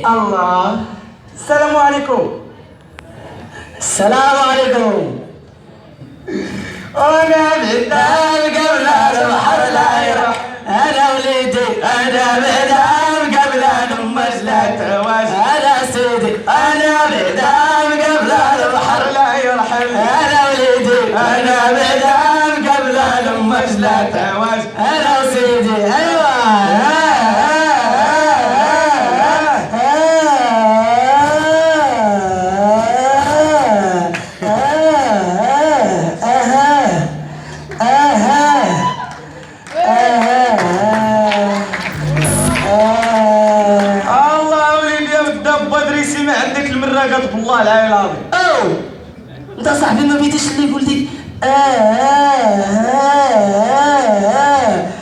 الله. السلام عليكم. السلام عليكم. وانا بدال قبل البحر لا يروح، انا وليدي انا بدال قبل نمش لا تواش، انا سيدي انا بدال قبل البحر لا يرحل، انا وليدي انا بدال قبل نمش لا تواش، انا سيدي ايوه. قلت بالله العلي العظيم. او انت صاحبي ما بيديش اللي يقول لي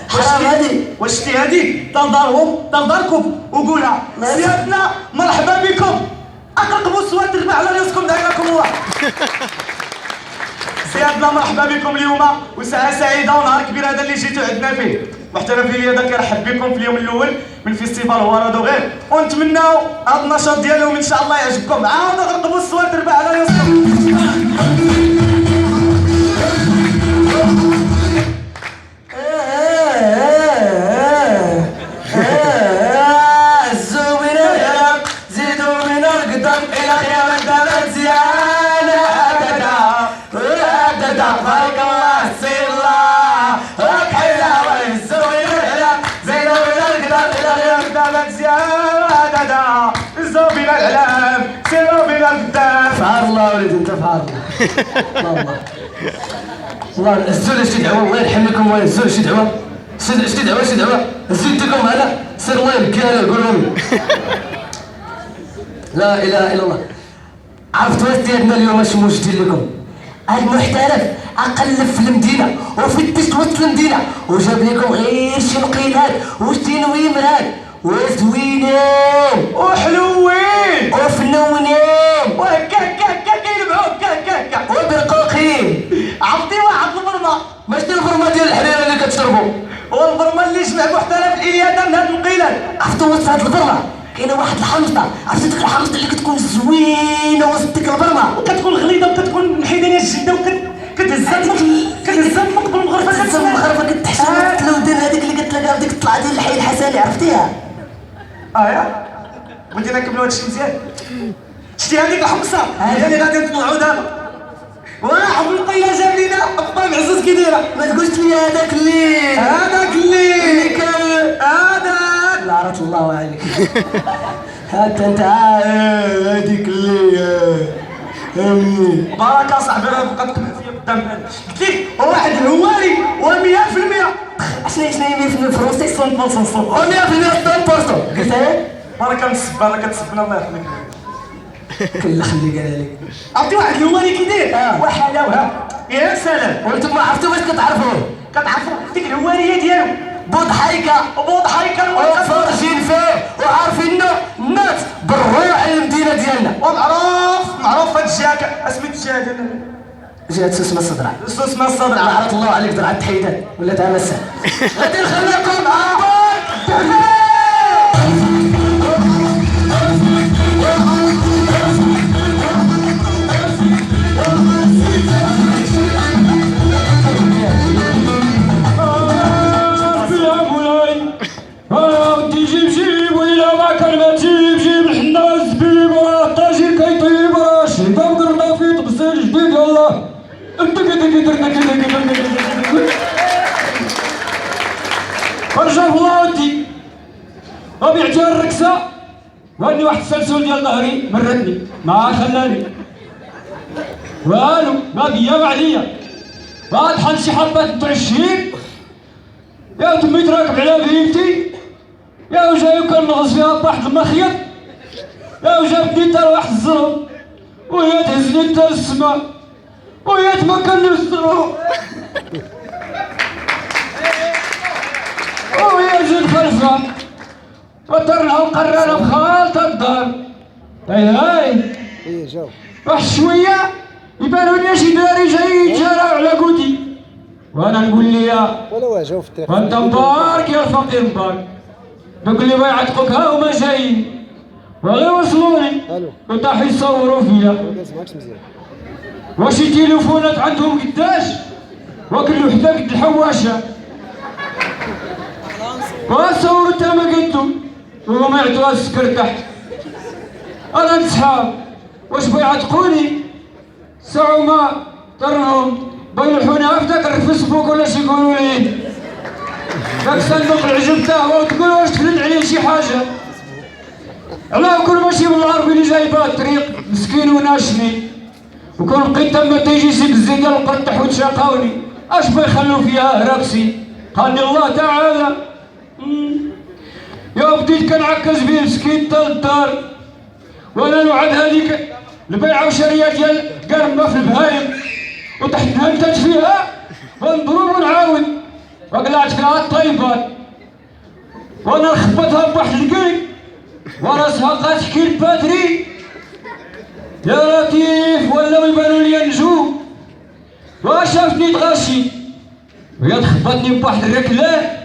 حرام هادي. واش شتي هادي تنضرهم تنضركم وقولها سيادنا مرحبا بكم، اقرقبوا السواد تربع على راسكم دايركم الله. سيادنا مرحبا بكم اليوم وساعه سعيده ونهار كبير هذا اللي جيتوا عندنا فيه. محترفين اليد كيرحب بكم في اليوم الاول من فيستيفال هوارادو غير، ونتمناو هذا النشاط ديالهم ان شاء الله يعجبكم. عاودوا غرقبوا السواد تربع على راسكم. هزوا من العلم زيدوا من القدم الى خيام الدم زياده هددا خلق الله سير الله راك حلاوه. هزوا من العلم زيدوا من القدم الى خيام الدم زياده هزوا من العلم سيروا من القدام. فعال الله وليدي انت فعال الله. الله الزول شي دعوه الله يرحم لكم. وين الزول شي دعوه شي دعوه زيدكم هذا سير الله يبكي قولوا لي. لا اله الا الله. عرفتوا واش ديالنا اليوم اش موجدين لكم؟ المحترف اقلب في المدينه وفتش وسط المدينه وجاب لكم غير شي نقيلات وتنويمات وزوينين وحلوين وفنونين وكاكاكا كيلبعوا كاكاكا وبرقوقين. عرفتي واحد البرمه ماشي البرمه ديال الحريره اللي كتشربوا، هو البرمه اللي جمع محترف الياده من هاد النقيلات. عرفتوا وسط هاد البرمه كاينه واحد الحمصه، عرفتي ديك الحمصه اللي كتكون زوينه وسط ديك البرمه وكتكون غليظه وكتكون محيده ليها الجلده كتهزها من قبل المغرفه كتحشم الودان هذيك اللي كتلاقاها في ديك الطلعه ديال الحي الحسني عرفتيها؟ يا بغيتي نكملوا هادشي مزيان. شتي هذيك الحمصه هي اللي غادي نطلعوا دابا. واحد القيله جاب لينا با معزز كي دايره. ما تقولش لي هذاك اللي كان هذاك لا عرفت الله عليك. هاتا انت هذيك اللي بارك اصاحبي راه بقات فيا قدام. قلت لك واحد الهواري و100% شنو هي 100% فرونسي 100% 100% 100% قلت ايه بارك نسب راه كتسبنا الله يرحمك. كل خلي قال لك عرفتي واحد الهواري كي داير وحلاوه يا سلام. وانتم ما عرفتوا باش كتعرفوه؟ كتعرفوا ديك الهواريه ديالو بوضحيكه وفارجين فيه وعارفينه الناس بالروح المدينه ديالنا. ومعروف هاد الجهه اسميت الجهه ديالنا جهه سوسمه الصدرع. سوسمه الصدرع عرفت الله عليك درع التحيدات ولا تاع مسا. غادي نخليكم جيب ولا ما كان ما جيب الحنا الزبيب وراه الطاجين كيطيب وراه الشهده وقرنا في طبسيل جديد يلاه انت فرجع الله ودي وبيعتها الركسه واني واحد السلسول ديال ظهري مرتني ما خلاني والو ما بيا عليا طحن شي حبات متعشين يا تمي تراكب على بهيمتي يا وجاي كنغص فيها بواحد المخيط يا وجابني تا لواحد الزرب وهي تهزني تا للسما وهي تمكنني بالسرو وهي جيت فرفة وطرنا وقررنا بخالطة الدار. هاي واحد شوية يبانوا لي شي داري جاي يتجارى على قودي وانا نقول ليا وانت مبارك يا الفقير مبارك. نقول لي ما يعتقوك ها هما جايين وغير وصلوني وطاح يصوروا فيا. واش التليفونات عندهم قداش؟ وكل وحده قد الحواشه. وصوروا تا ما قدو وهما يعطوها السكر تحت. انا نصحاب واش بغا يعتقوني ساعة ما ترهم بيلوحوني في داك الفيسبوك ولا شي يقولوا لي داك صندوق العجب تاعو وتقول واش تفلت عليه شي حاجه. علاه كل ماشي بالعربي اللي جايبها الطريق مسكين وناشني وكون بقيت تما تيجي سيد الزيدان القرطح وتشاقاوني اش بيخلوا فيها راكسي. قال لي الله تعالى يا بديت كنعكز بيه مسكين تا الدار وانا نوعد هذيك البيعه وشريه ديال قرمه في البهايم وتحت هنتج فيها ونضرب ونعاود وقلعت فيها الطيبات وانا نخبطها بواحد القيق وراسها بقات تحكي الباتري يا لطيف ولاو يبانوا لي نجوم وشافتني تغشي ويا تخبطني بواحد الركلان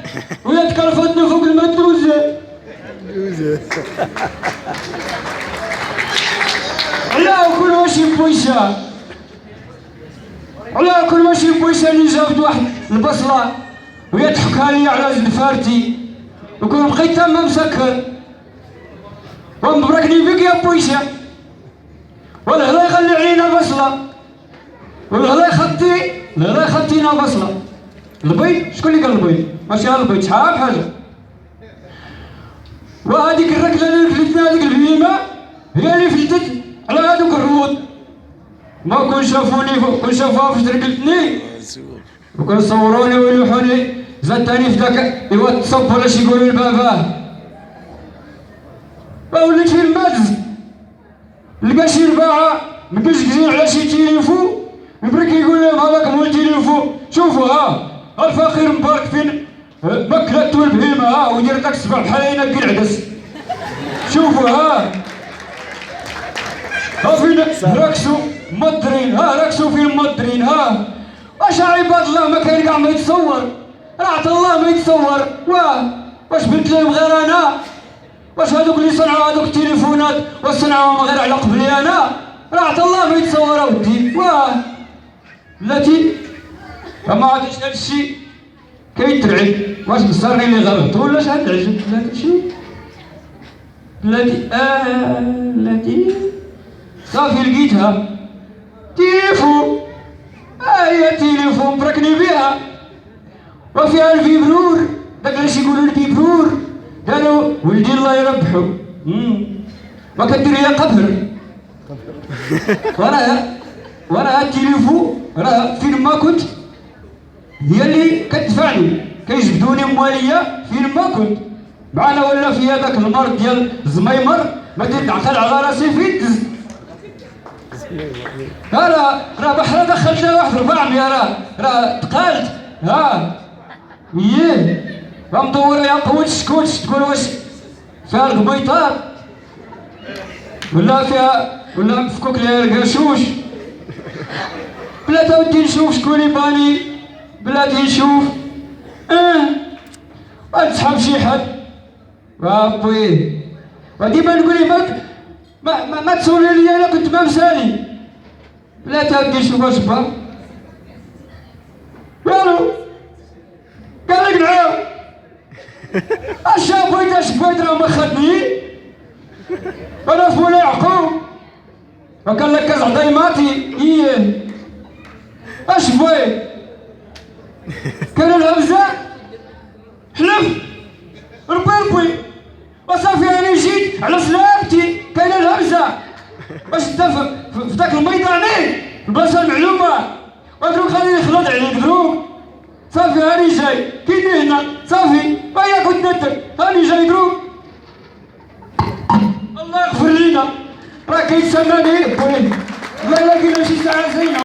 ويا تكلفتني فوق المدوزه. علاه كل ماشي بويشه علاه كل ماشي بويشه اللي جابت واحد البصله وهي تحكها لي على زنفارتي وكون بقيت تما مسكر ومبركني بك يا بويشه والهلا يخلي علينا بصله والهلا يخطينا بصله. البيض شكون اللي قال البيض؟ ماشي البيض شحال حاجه. وهذيك الركله اللي فلتنا هذيك البهيمه هي اللي فلتت على هذوك الروض. ما كون شافوني كون شافوها فاش ركلتني وكون صوروني ويلوحوني زاد تاني في ذاك ايوا تصب ولا شي يقولوا لباباه وليت في المدز لقى شي رباعه مكزكزين على شي تيليفون يبرك يقول لهم هذاك هو التيليفون شوفوا ها الفقير مبارك فين مكلته البهيمه ها ويدير داك السبع بحال ينقي العدس شوفوا ها فين راكسو مضرين ها راكسو فين مضرين ها واش عباد الله ما كاين كاع ما يتصور راه الله ما يتصور واش بنت لهم غير انا واش هذوك اللي صنعوا هذوك التليفونات واش صنعوهم غير على قبلي انا راه الله ما يتصور اودي بلاتي فما عادش هذا الشيء كيترعب واش بصرني اللي غلط ولا شحال تعجب بلاتي شي بلاتي صافي لقيتها تليفون هي تليفون بركني بها وفيها الفيبرور داك علاش يقولوا الفيبرور قالوا ولدي الله يربحو ما كدير ليا قبر وراه التليفون راه فين ما كنت هي اللي كتدفعني كيجبدوني مواليه فين ما كنت معنا ولا في هذاك المرض ديال الزميمر ما تعقل على راسي فين دز راه بحال دخلتنا واحد 400 راه تقالت مدور ليها قوة الشكوتش تقول واش فيها القبيطات ولا مفكوك ليها القرشوش بلاتي ودي نشوف شكون يباني بلاتي نشوف غنسحب شي حد ربي وديما نقول ليه ما تسولي لي انا كنت ما مسالي بلاتي ودي نشوف واش با والو قال لك نعاود اش بغيت راه ما خدني انا فولا يعقوب وكان لك كاز عظيماتي اش بغيت كان الهمزه حلف ربي وصافي انا جيت على سلامتي كاين الهمزه واش انت في ذاك الميداني البلاصه المعلومه ودروك خليني نخلط عليك دروك صافي هاني جاي كيدي هنا صافي ويا كنت ندك هاني جاي دروك الله يغفر لينا راه كيتسناني بوين لا كاين شي ساعه زينه